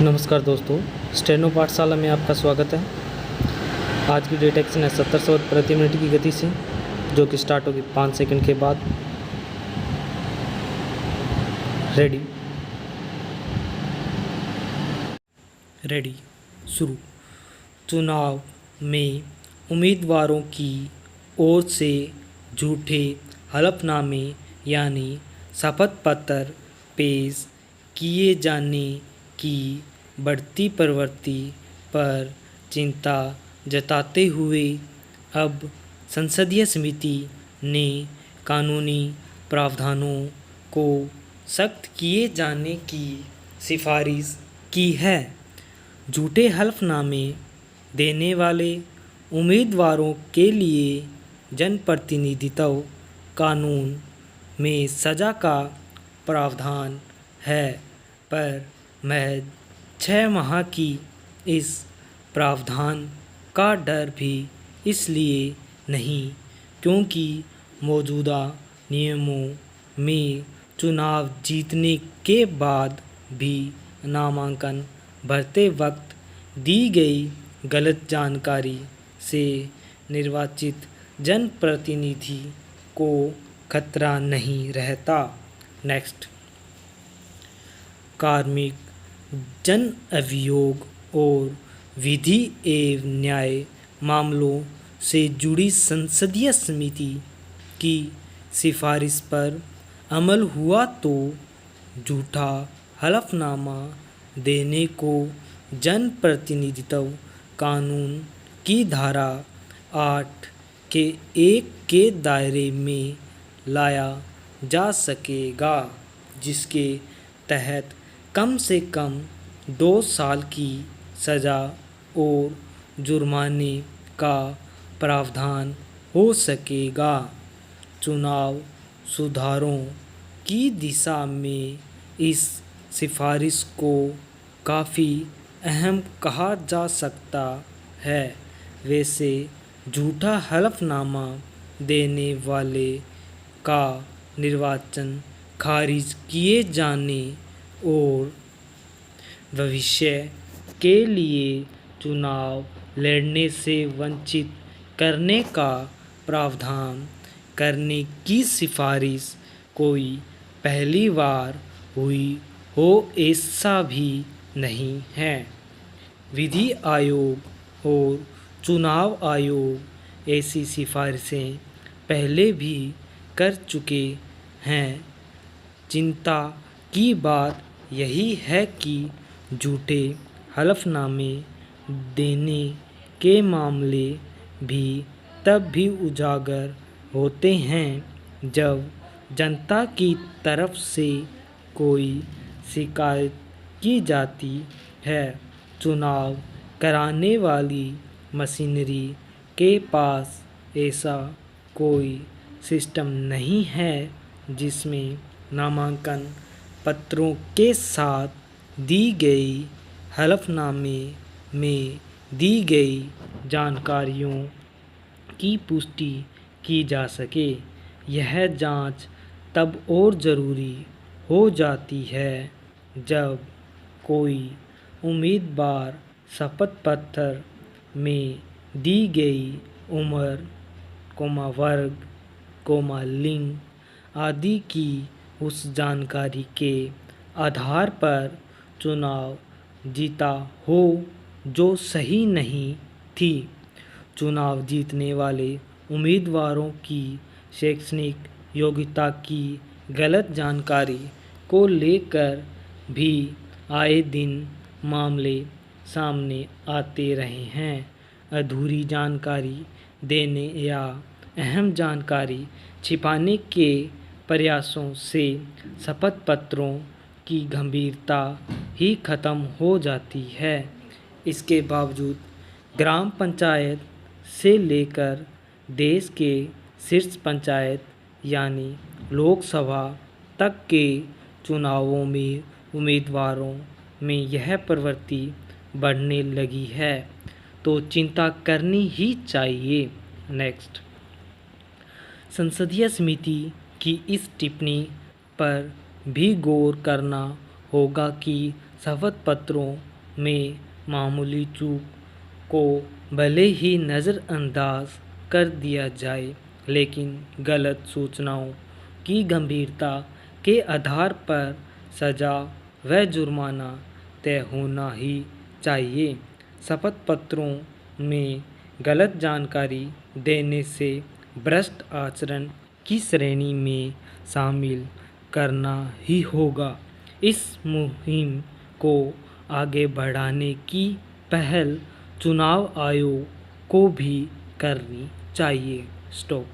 नमस्कार दोस्तों, स्टेनो पाठशाला में आपका स्वागत है। आज की डेट एक्शन है 70 शब्द प्रति मिनट की गति से, जो कि स्टार्ट होगी 5 सेकंड के बाद। रेडी, शुरू। चुनाव में उम्मीदवारों की ओर से झूठे हलफनामे यानी शपथ पत्र पेश किए जाने की बढ़ती प्रवृत्ति पर चिंता जताते हुए अब संसदीय समिति ने कानूनी प्रावधानों को सख्त किए जाने की सिफारिश की है। झूठे हलफनामे देने वाले उम्मीदवारों के लिए जनप्रतिनिधित्व कानून में सज़ा का प्रावधान है, पर महज 6 माह की इस प्रावधान का डर भी इसलिए नहीं क्योंकि मौजूदा नियमों में चुनाव जीतने के बाद भी नामांकन भरते वक्त दी गई गलत जानकारी से निर्वाचित जनप्रतिनिधि को खतरा नहीं रहता। नेक्स्ट, कार्मिक जन अभियोग और विधि एवं न्याय मामलों से जुड़ी संसदीय समिति की सिफारिश पर अमल हुआ तो झूठा हलफनामा देने को जनप्रतिनिधित्व कानून की धारा 8 के 1 के दायरे में लाया जा सकेगा, जिसके तहत कम से कम 2 साल की सज़ा और जुर्माने का प्रावधान हो सकेगा। चुनाव सुधारों की दिशा में इस सिफारिश को काफ़ी अहम कहा जा सकता है। वैसे झूठा हलफनामा देने वाले का निर्वाचन खारिज किए जाने और भविष्य के लिए चुनाव लड़ने से वंचित करने का प्रावधान करने की सिफारिश कोई पहली बार हुई हो ऐसा भी नहीं है। विधि आयोग और चुनाव आयोग ऐसी सिफारिशें पहले भी कर चुके हैं। चिंता की बात यही है कि झूठे हलफनामे देने के मामले भी तब भी उजागर होते हैं जब जनता की तरफ से कोई शिकायत की जाती है। चुनाव कराने वाली मशीनरी के पास ऐसा कोई सिस्टम नहीं है जिसमें नामांकन पत्रों के साथ दी गई हलफनामे में दी गई जानकारियों की पुष्टि की जा सके। यह जांच तब और ज़रूरी हो जाती है जब कोई उम्मीदवार शपथ पत्र में दी गई उम्र, वर्ग, लिंग आदि की उस जानकारी के आधार पर चुनाव जीता हो जो सही नहीं थी। चुनाव जीतने वाले उम्मीदवारों की शैक्षणिक योग्यता की गलत जानकारी को लेकर भी आए दिन मामले सामने आते रहे हैं। अधूरी जानकारी देने या अहम जानकारी छिपाने के प्रयासों से शपथ पत्रों की गंभीरता ही खत्म हो जाती है। इसके बावजूद ग्राम पंचायत से लेकर देश के शीर्ष पंचायत यानी लोकसभा तक के चुनावों में उम्मीदवारों में यह प्रवृत्ति बढ़ने लगी है, तो चिंता करनी ही चाहिए। नेक्स्ट, संसदीय समिति की इस टिप्पणी पर भी गौर करना होगा कि शपथ पत्रों में मामूली चूक को भले ही नज़रअंदाज कर दिया जाए, लेकिन गलत सूचनाओं की गंभीरता के आधार पर सज़ा व जुर्माना तय होना ही चाहिए। शपथ पत्रों में गलत जानकारी देने से भ्रष्ट आचरण की श्रेणी में शामिल करना ही होगा। इस मुहिम को आगे बढ़ाने की पहल चुनाव आयोग को भी करनी चाहिए। स्टॉप।